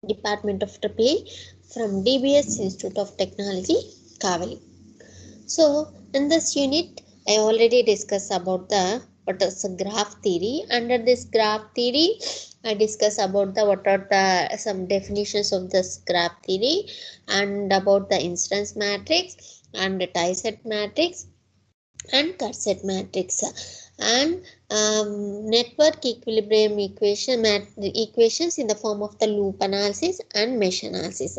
Department of EEE from DBS Institute of Technology, KAVALI. So in this unit, I already discussed about the what is the graph theory. Under this graph theory, I discuss about the what are the some definitions of this graph theory and about the instance matrix and the tie-set matrix and cut-set matrix and network equilibrium equations in the form of the loop analysis and mesh analysis.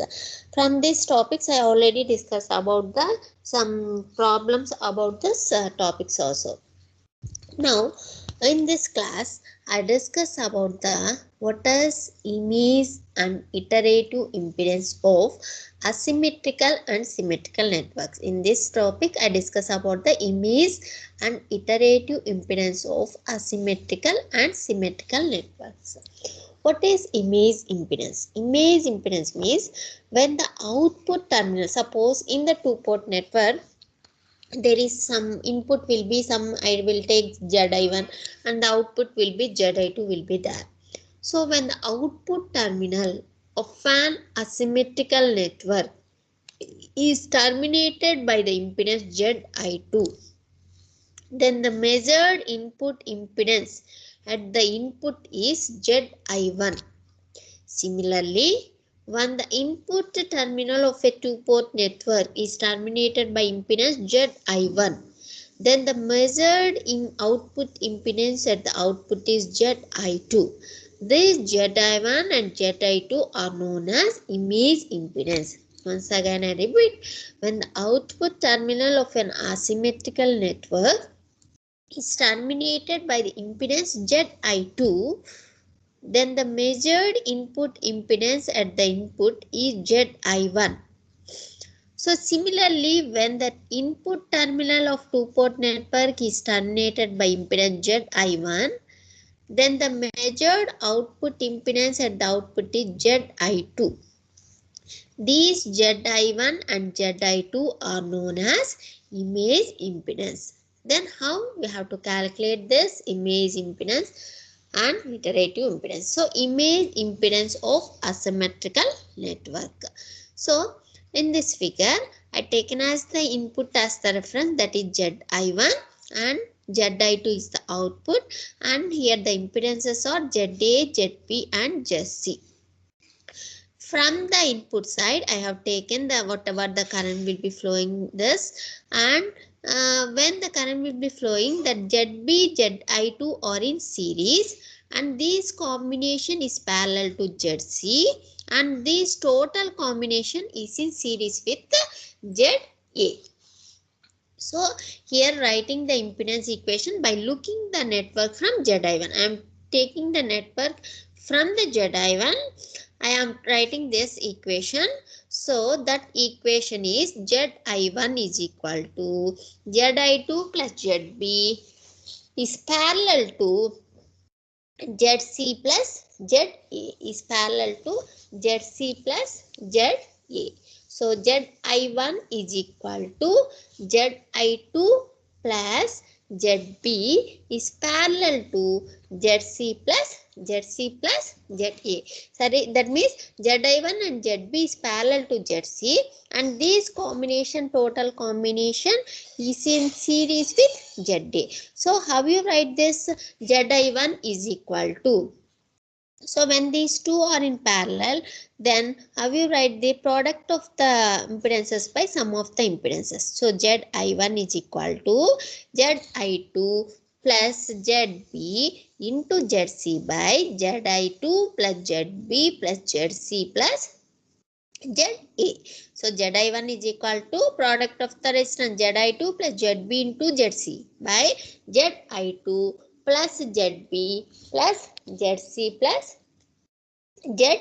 From these topics, I already discussed about the some problems about this topics also. Now, in this class, I discuss about the what is image and iterative impedance of asymmetrical and symmetrical networks. In this topic, I discuss about the image and iterative impedance of asymmetrical and symmetrical networks. What is image impedance? Image impedance means when the output terminal, suppose in the two-port network, there is some input will be some, I will take ZI1 and the output will be ZI2 will be there. So when the output terminal of an asymmetrical network is terminated by the impedance ZI2, then the measured input impedance at the input is ZI1. Similarly, when the input terminal of a two-port network is terminated by impedance ZI1, then the measured output impedance at the output is ZI2. These ZI1 and ZI2 are known as image impedance. Once again I repeat, when the output terminal of an asymmetrical network is terminated by the impedance ZI2, then the measured input impedance at the input is ZI1. So similarly, when the input terminal of two-port network is terminated by impedance ZI1, then the measured output impedance at the output is ZI2. These ZI1 and ZI2 are known as image impedance. Then how we have to calculate this image impedance and iterative impedance? So image impedance of asymmetrical network. So in this figure, I taken as the input as the reference, that is ZI1, and ZI2 is the output, and here the impedances are ZA, ZB and ZC. From the input side, I have taken the whatever the current will be flowing this, and when the current will be flowing, that ZB, ZI2 are in series, and this combination is parallel to ZC, and this total combination is in series with ZA. So here writing the impedance equation by looking the network from ZI1. I am taking the network from the ZI1. I am writing this equation. So that equation is ZI1 is equal to ZI2 plus ZB is parallel to ZC plus ZA is parallel to ZC plus ZA. So ZI1 is equal to ZI2 plus ZB is parallel to ZC plus ZA. Sorry, that means ZI1 and ZB is parallel to ZC, and this combination, total combination, is in series with ZA. So how you write this? ZI1 is equal to, so when these two are in parallel, then how you write the product of the impedances by sum of the impedances? So ZI1 is equal to ZI2 plus ZB into ZC by ZI2 plus ZB plus ZC plus ZA. So ZI1 is equal to product of the resistance ZI2 plus ZB into ZC by ZI2 plus ZB plus ZC plus ZA.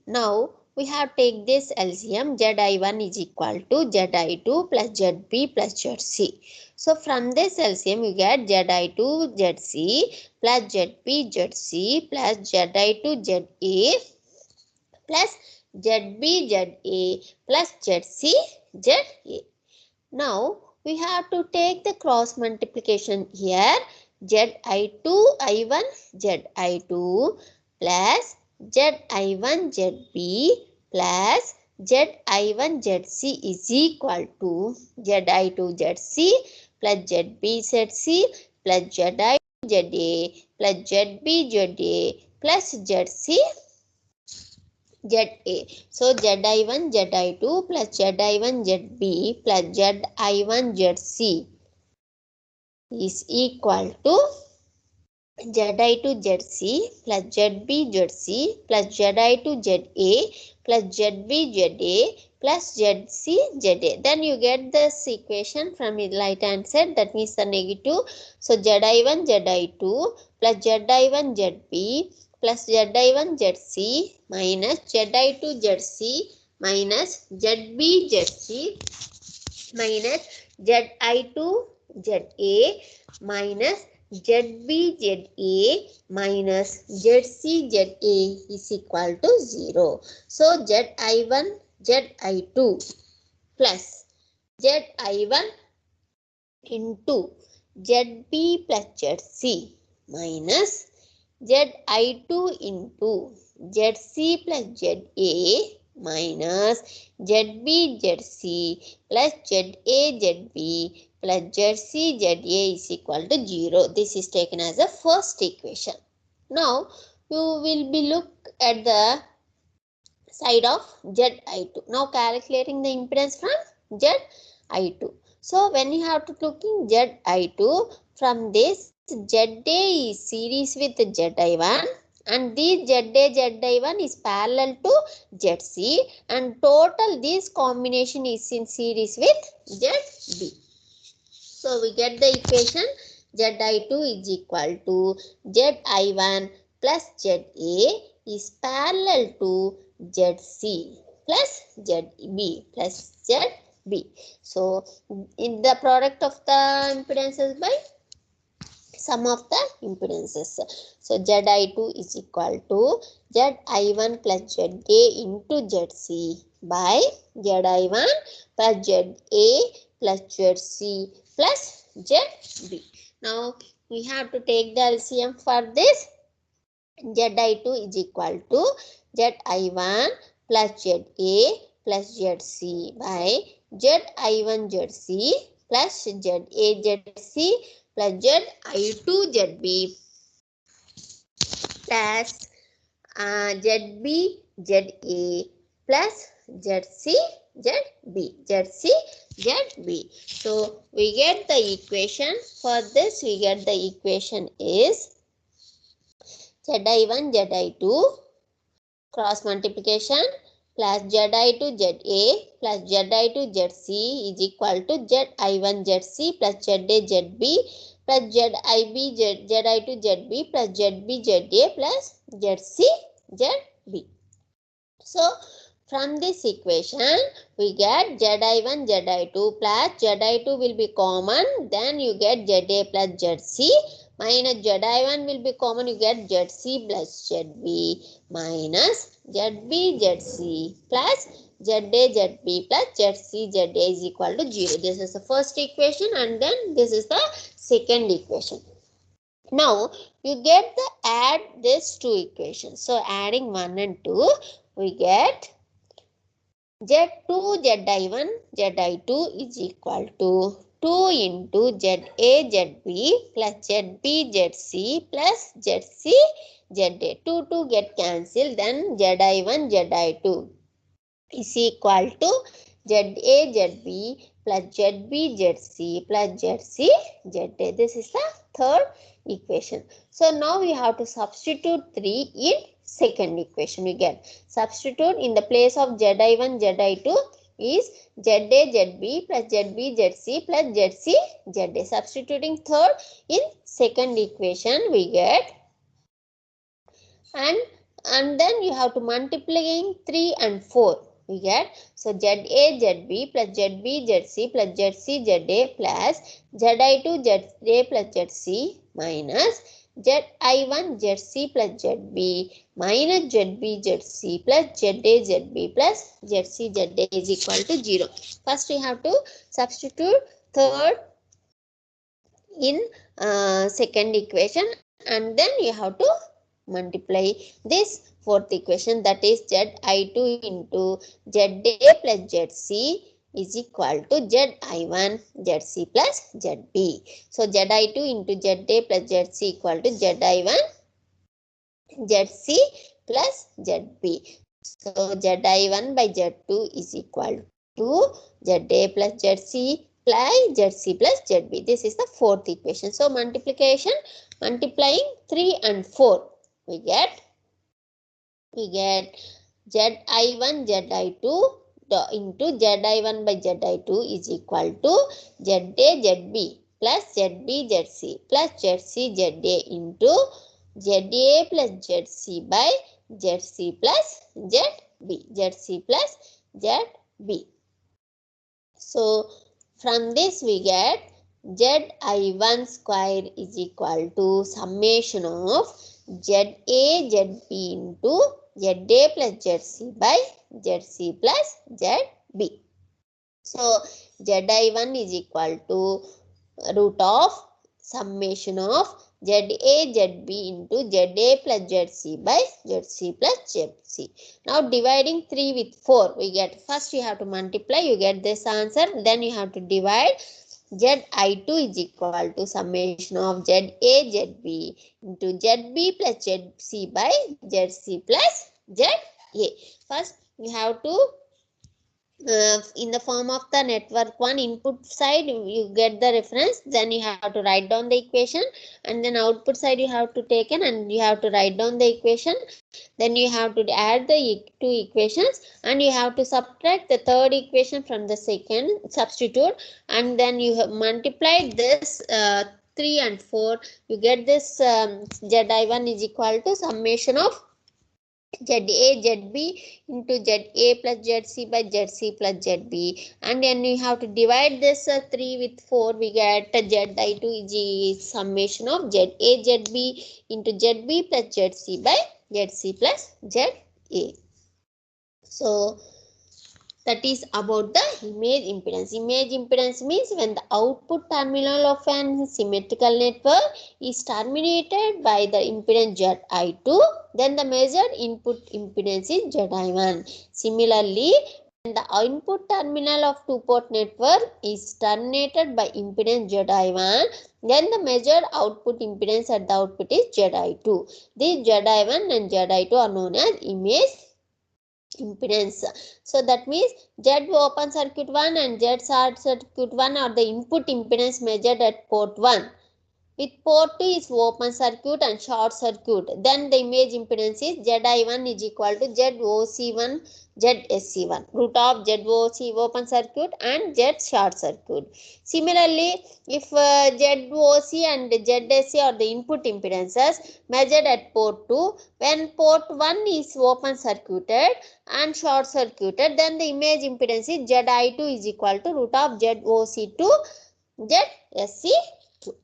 Now we have take this LCM. ZI1 is equal to ZI2 plus ZB plus ZC. So from this LCM you get ZI2 ZC plus ZB ZC plus ZI2 ZA plus ZB ZA plus ZC ZA. Now we have to take the cross multiplication here. ZI2 I1 ZI2 plus Zi1 Zb plus Zi1 Zc is equal to Zi2 Zc plus Zb Zc plus Zi2 Za plus Zb Za plus Zc Za. So Zi1 Zi2 plus Zi1 Zb plus Zi1 Zc is equal to Zi2 Zc plus Zb Zc plus Zi2 Za plus Zb Za plus Zc Za. Then you get this equation from the right hand side, that means the negative. So Zi1 Zi2 plus Zi1 Zb plus Zi1 Zc minus Zi2 Zc minus Zb Zc minus Zi2 Za minus Zb Za minus Zc Za is equal to 0. So Zi1 Zi2 plus Zi1 into Zb plus Zc minus Zi2 into Zc plus Za minus Zb Zc plus Za Zb plus Zc Za is equal to 0. This is taken as a first equation. Now you will be look at the side of Zi2. Now calculating the impedance from Zi2. So when you have to looking Zi2, from this Za is series with Zi1 and this Za is parallel to Zc and total this combination is in series with Zb. So we get the equation Zi2 is equal to Zi1 plus Za is parallel to Zc plus Zb plus Zb. So in the product of the impedances by sum of the impedances. So Zi2 is equal to Zi1 plus Za into Zc by Zi1 plus Za plus Zc plus Zb. Now we have to take the LCM for this. Zi2 is equal to Zi1 plus Za plus Zc by Zi1 Zc plus Za Zc plus Zi2 Zb plus Zb Za plus Zc Zb. So we get the equation for this. We get the equation is Zi1 Zi2 cross multiplication plus Zi2 Za plus Zi2 Zc is equal to Zi1 Zc plus Za Zb plus Zi2 Zb plus Zb Za plus Zc Zb. So from this equation we get Zi1 Zi2 plus Zi2 will be common, then you get Za plus Zc minus Zi1 will be common, you get Zc plus Zb minus Zb Zc plus Za Zb plus Zc Za is equal to 0. This is the first equation and then this is the second equation. Now you get the add these two equations. So adding 1 and 2 we get Z2 Zi1 Zi2 is equal to 2 into Za Zb plus Zb Zc plus Zc Za. 2 get cancelled, then Zi1 Zi2 is equal to Za Zb plus Zb Zc plus Zc Za. This is the third equation. So now we have to substitute 3 in second equation. We get substitute in the place of Zi1 Zi2 is Za Zb plus Zb Zc plus Zc Za. Substituting third in second equation we get, and then you have to multiplying 3 and 4 we get. So Za Zb plus Zb Zc plus Zc Za plus Zi2 Za plus Zc minus Zi1 Zc plus Zb minus Zb Zc plus Za Zb plus Zc Za is equal to 0. First we have to substitute third in second equation and then you have to multiply this fourth equation, that is Zi2 into Za plus Zc is equal to Zi1 Zc plus Zb. So Zi2 into Za plus Zc equal to Zi1 Zc plus Zb. So Zi1 by Z2 is equal to Za plus Zc plus Zc plus Zb. This is the fourth equation. So multiplication, multiplying 3 and 4, we get Zi1 Zi2 into Zi1 by Zi2 is equal to Za Zb plus Zb Zc plus Zc Za into Za plus Zc by Zc plus Zb. Zc plus Zb. So from this we get Zi1 square is equal to summation of Za Zb into Za plus Zc by Zc plus Zb. So Zi1 is equal to root of summation of Za Zb into Za plus Zc by Zc plus Zc. Now dividing 3 with 4, we get, first you have to multiply, you get this answer, then you have to divide. Zi2 is equal to summation of Za Zb into Zb plus Zc by Zc plus Za. First you have to in the form of the network 1 input side you get the reference, then you have to write down the equation, and then output side you have to take in and you have to write down the equation, then you have to add the two equations and you have to subtract the third equation from the second, substitute, and then you have multiplied this 3 and 4, you get this Zi1 is equal to summation of Za Zb into Za plus Zc by Zc plus Zb, and then you have to divide this 3 with 4, we get Zi2 is summation of Za Zb into Zb plus Zc by Zc plus Za. So that is about the image impedance. Image impedance means when the output terminal of an symmetrical network is terminated by the impedance Zi2, then the measured input impedance is Zi1. Similarly, when the input terminal of two-port network is terminated by impedance Zi1, then the measured output impedance at the output is Zi2. These Zi1 and Zi2 are known as image impedance. So that means Z open circuit 1 and Z short circuit 1 are the input impedance measured at port 1. With port 2 is open circuit and short circuit. Then the image impedance is Zi1 is equal to ZOC1 ZSC1. Root of ZOC open circuit and Z short circuit. Similarly, if ZOC and ZSC are the input impedances measured at port 2, when port 1 is open circuited and short circuited, then the image impedance is Zi2 is equal to root of ZOC2 ZSC2.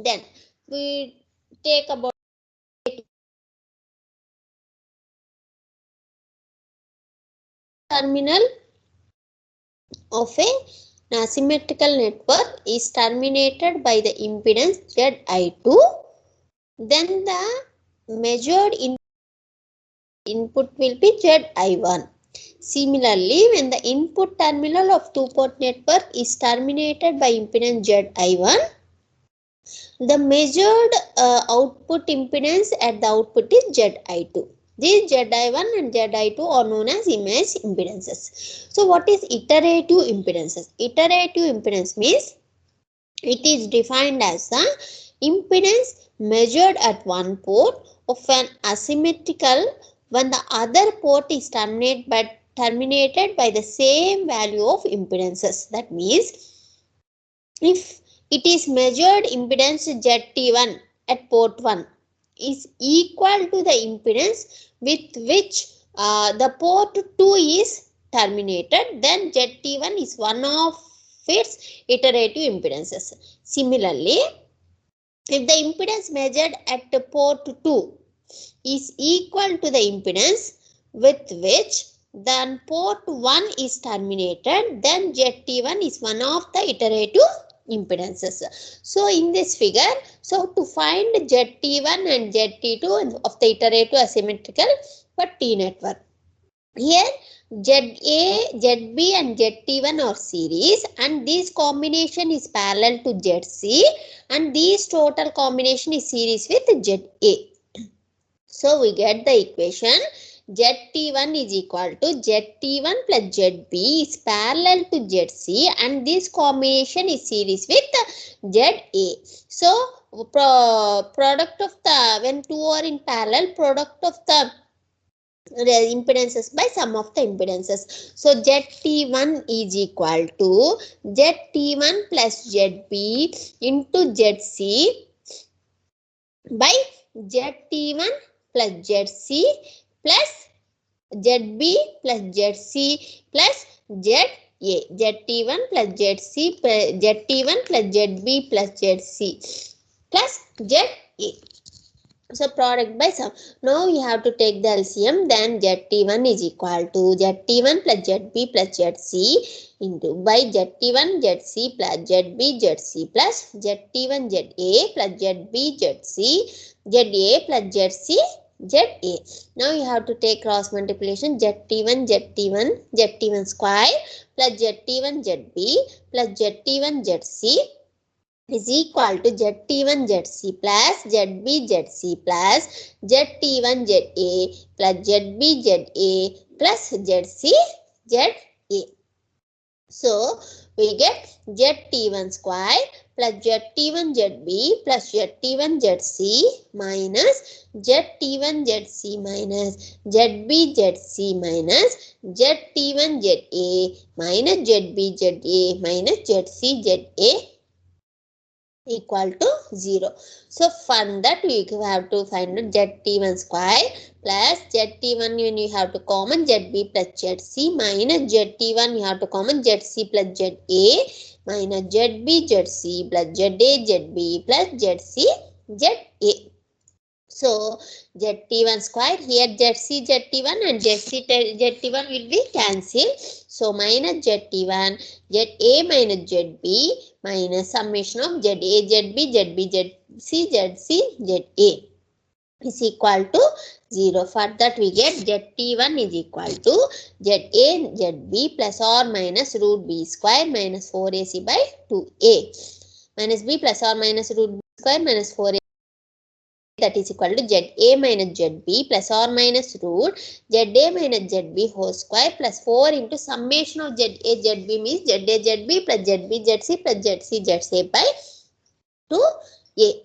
Then we take about terminal of a symmetrical network is terminated by the impedance Zi2, then the measured input will be Zi1. Similarly, when the input terminal of two-port network is terminated by impedance Zi1, the measured output impedance at the output is Zi2. These Zi1 and Zi2 are known as image impedances. So what is iterative impedances? Iterative impedance means it is defined as the impedance measured at one port of an asymmetrical when the other port is terminated by the same value of impedances. That means if it is measured impedance Zt1 at port 1 is equal to the impedance with which the port 2 is terminated, then Zt1 is one of its iterative impedances. Similarly, if the impedance measured at port 2 is equal to the impedance with which then port 1 is terminated, then Zt1 is one of the iterative impedances. So in this figure, so to find ZT1 and ZT2 of the iterative asymmetrical for T network. Here ZA, ZB and ZT1 are series and this combination is parallel to ZC and this total combination is series with ZA. So we get the equation ZT1 is equal to ZT1 plus ZB is parallel to ZC and this combination is series with ZA. So product of the, when two are in parallel, product of the impedances by sum of the impedances. So ZT1 is equal to ZT1 plus ZB into ZC by ZT1 plus ZC plus ZB plus ZC plus ZA. ZT1 plus ZC ZT1 plus ZB plus ZC plus ZA. So product by sum. Now we have to take the LCM. Then ZT1 is equal to ZT1 plus ZB plus ZC into by ZT1 ZC plus ZB ZC plus ZT1 ZA plus ZB ZC ZA plus ZC ZA. Now you have to take cross multiplication. ZT1 square plus ZT1 ZB plus ZT1 ZC is equal to ZT1 ZC plus ZB ZC plus ZT1 ZA plus ZB ZA plus ZC ZA. So we get ZT1 square plus ZT1 ZB plus ZT1 ZC minus ZT1 ZC minus ZB ZC minus ZT1 ZA minus ZB ZA minus ZC ZA equal to 0. So from that we have to find out ZT1 square plus ZT1 when you have to common ZB plus ZC minus ZT1 you have to common ZC plus ZA minus ZB ZC plus ZA ZB plus ZC ZA. So ZT1 square here ZC ZT1 and ZC ZT1 will be cancelled. So minus ZT1 ZA minus ZB minus summation of ZA ZB ZB ZC ZC ZA is equal to 0. For that we get ZT1 is equal to ZA ZB plus or minus root B square minus 4AC by 2A minus B plus or minus root B square minus 4A, that is equal to ZA minus ZB plus or minus root ZA minus ZB whole square plus 4 into summation of ZA ZB means ZA ZB plus ZB ZC plus ZC ZA by 2A.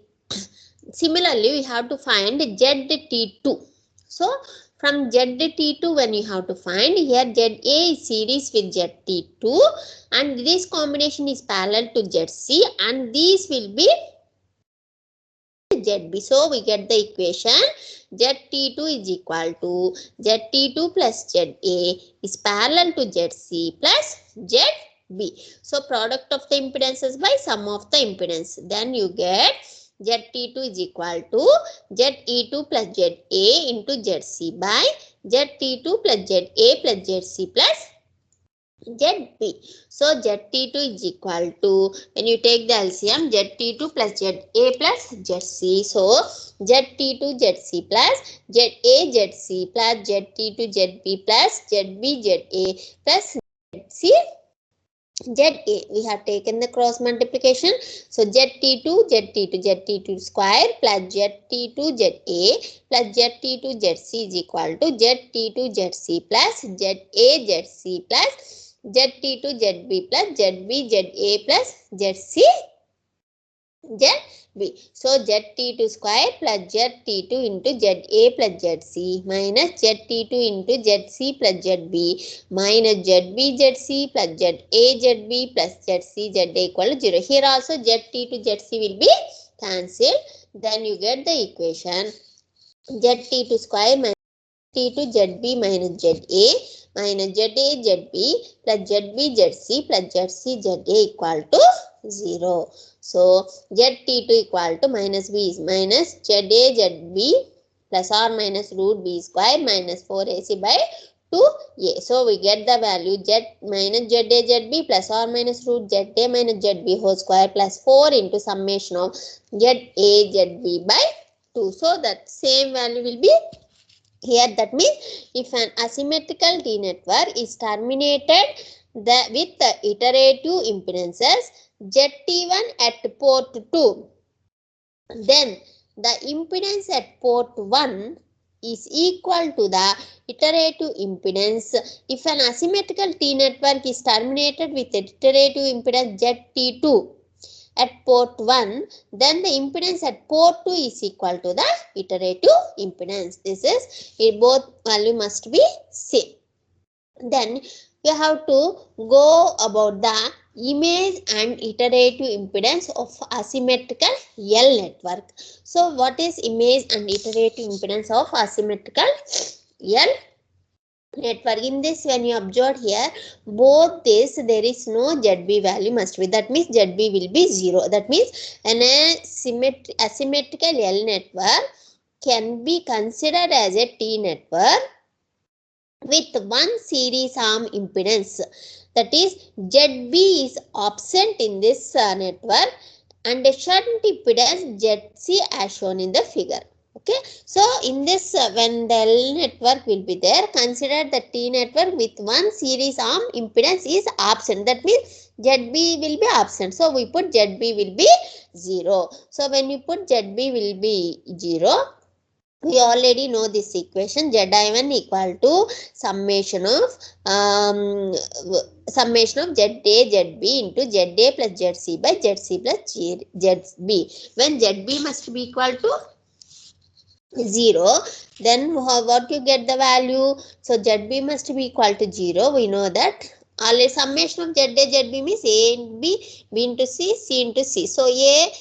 Similarly, we have to find ZT2. So from ZT2 when you have to find, here ZA is series with ZT2 and this combination is parallel to ZC and these will be ZB. So we get the equation ZT2 is equal to ZT2 plus ZA is parallel to ZC plus ZB. So product of the impedances by sum of the impedance. Then you get ZT2 is equal to ZE2 plus ZA into ZC by ZT2 plus ZA plus ZC plus ZB. So ZT2 is equal to, when you take the LCM, ZT2 plus ZA plus ZC. So ZT2 ZC plus ZA ZC plus ZT2 ZB plus ZB ZA plus ZC ZA. We have taken the cross multiplication. So ZT2 square plus ZT2 ZA plus ZT2 ZC is equal to ZT2 ZC plus ZA ZC plus ZT2 ZB plus ZB ZA plus ZC ZB. So ZT2 square plus ZT2 into ZA plus ZC minus ZT2 into ZC plus ZB minus ZB ZC plus ZA ZB plus ZC ZA equal to 0. Here also ZT2 ZC will be cancelled. Then you get the equation ZT2 square minus ZT2 ZB minus ZA minus ZA ZB plus ZB ZC plus ZC ZA equal to 0. So ZT2 equal to minus B is minus ZA ZB plus or minus root B square minus 4AC by to A. So we get the value Z minus ZA ZB plus or minus root ZA minus ZB whole square plus 4 into summation of ZA ZB by 2. So that same value will be here. That means if an asymmetrical T network is terminated with the iterative impedances ZT1 at port 2, then the impedance at port 1 is equal to the iterative impedance. If an asymmetrical T network is terminated with the iterative impedance ZT2 at port 1, then the impedance at port 2 is equal to the iterative impedance. This is, both value must be same. Then you have to go about the image and iterative impedance of asymmetrical L network. So what is image and iterative impedance of asymmetrical L network? In this, when you observe here, both this, there is no ZB value must be. That means ZB will be 0. That means an asymmetrical L network can be considered as a T network with one series arm impedance. That is, ZB is absent in this network and a shunt impedance ZC as shown in the figure. Okay, so in this, when the L network will be there, consider the T network with one series arm impedance is absent. That means ZB will be absent. So we put ZB will be 0. So when you put ZB will be 0, we already know this equation. Zi1 equal to summation of ZA ZB into ZA plus ZC by ZC plus ZB. When ZB must be equal to 0, then what you get the value? So ZB must be equal to 0. We know that. Already summation of ZA ZB means A into B, B into C, C into C. So A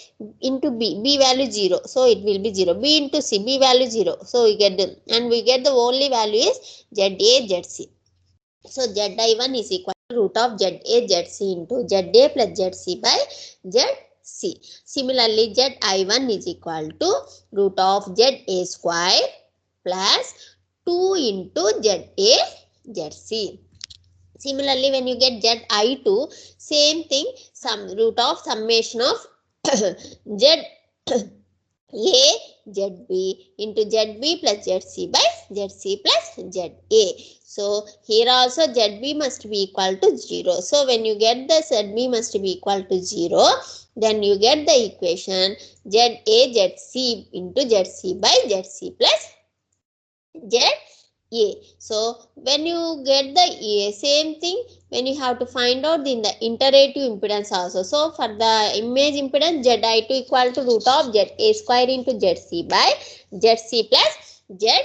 into B, B value 0. So it will be 0. B into C, B value 0. So we get them. And we get the only value is ZA ZC. So Zi1 is equal to root of ZA ZC into ZA plus ZC by ZC. Similarly, Zi1 is equal to root of ZA square plus 2 into ZA ZC. Similarly, when you get Zi2, same thing, root of summation of ZA ZB into ZB plus ZC by ZC plus ZA. So here also ZB must be equal to 0. So when you get the ZB must be equal to 0, then you get the equation ZA ZC into ZC by ZC plus ZA. So when you get the same thing, when you have to find out in the iterative impedance also. So for the image impedance, Zi2 equal to root of ZA square into ZC by ZC plus ZA.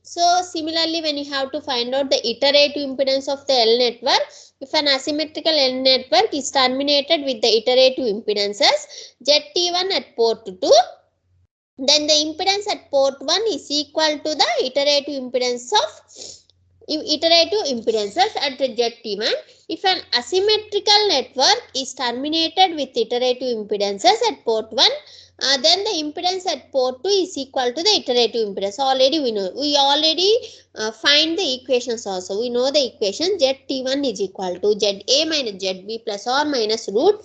So similarly, when you have to find out the iterative impedance of the L network, if an asymmetrical L network is terminated with the iterative impedances ZT1 at port 2, then the impedance at port 1 is equal to the iterative impedances at ZT1. If an asymmetrical network is terminated with iterative impedances at port 1, then the impedance at port 2 is equal to the iterative impedance. Already we know. We already find the equations also. We know the equation ZT1 is equal to ZA minus ZB plus or minus root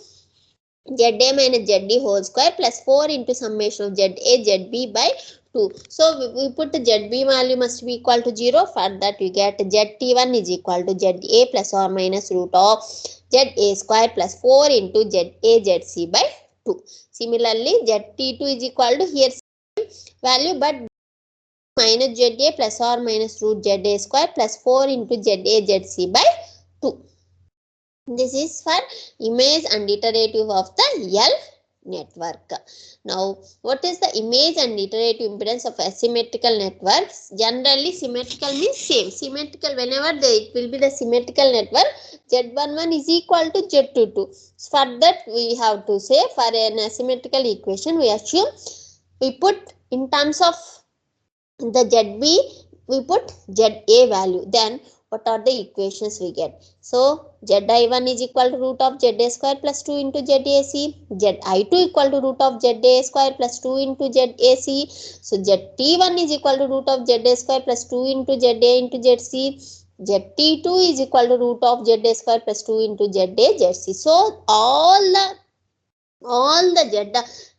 ZA minus ZD whole square plus 4 into summation of ZA ZB by 2. So we put the ZB value must be equal to 0. For that we get ZT1 is equal to ZA plus or minus root of ZA square plus 4 into ZA ZC by 2. Similarly, ZT2 is equal to here value but minus ZA plus or minus root ZA square plus 4 into ZA ZC by 2. This is for image and iterative of the L network. Now, what is the image and iterative impedance of asymmetrical networks? Generally, symmetrical means same. Symmetrical, whenever it will be the symmetrical network, Z11 is equal to Z22. For that, we have to say for an asymmetrical equation, we assume we put in terms of the ZB, we put ZA value. Then, what are the equations we get? So, Zi1 is equal to root of ZA square plus 2 into ZAC. Zi2 equal to root of ZA square plus 2 into ZAC. So, ZT1 is equal to root of ZA square plus 2 into ZA into ZC. ZT2 is equal to root of ZA square plus 2 into ZA ZC. So all the Z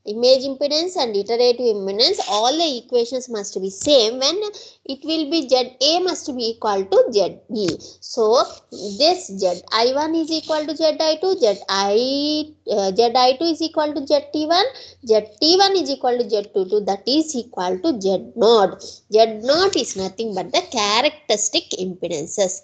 image impedance and iterative impedance, all the equations must be same when it will be ZA must be equal to ZB. So this ZI1 is equal to ZI2, ZI2 is equal to ZT1, ZT1 is equal to Z22, that is equal to Z0. Z0 is nothing but the characteristic impedances.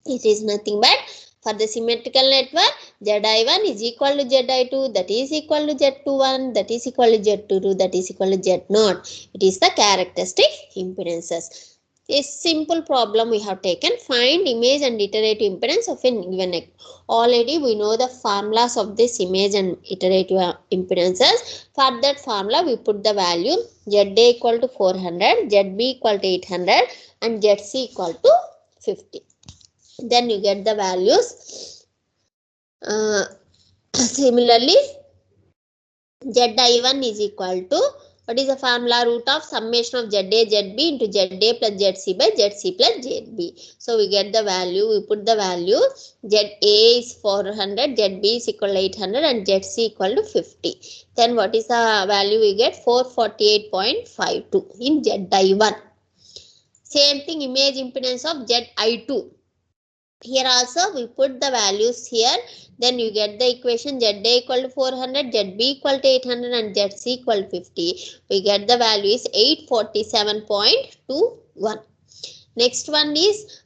It is nothing but for the symmetrical network, Zi1 is equal to Zi2, that is equal to Z21, that is equal to Z22, that is equal to Z0. It is the characteristic impedances. A simple problem we have taken. Find image and iterative impedance of a given network. Already we know the formulas of this image and iterative impedances. For that formula we put the value ZA equal to 400, ZB equal to 800 and ZC equal to 50. Then you get the values. Similarly, Zi1 is equal to, what is the formula? Root of summation of ZA ZB into ZA plus ZC by ZC plus ZB. So we get the value, we put the value, ZA is 400, ZB is equal to 800 and ZC equal to 50. Then what is the value we get? 448.52 in Zi1. Same thing, image impedance of Zi2. Here also we put the values here, then you get the equation ZA equal to 400, ZB equal to 800 and ZC equal to 50. We get the value is 847.21. Next one is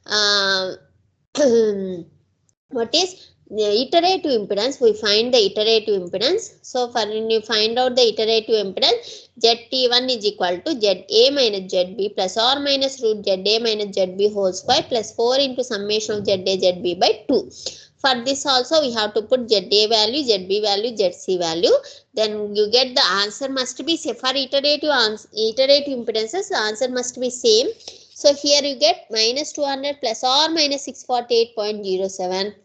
what is the iterative impedance? We find the iterative impedance. So for when you find out the iterative impedance, ZT1 is equal to ZA minus ZB plus or minus root ZA minus ZB whole square plus 4 into summation of ZA ZB by 2. For this also we have to put ZA value, ZB value, ZC value. Then you get the answer must be same. For iterative impedances, the answer must be same. So here you get minus 200 plus or minus 648.07.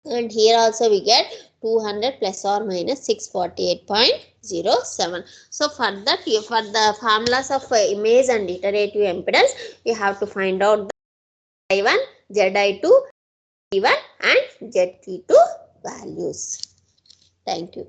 And here also we get 200 plus or minus 648.07. So for that, for the formulas of image and iterative impedance, you have to find out the I1, Zi2, Z1 and Z32 values. Thank you.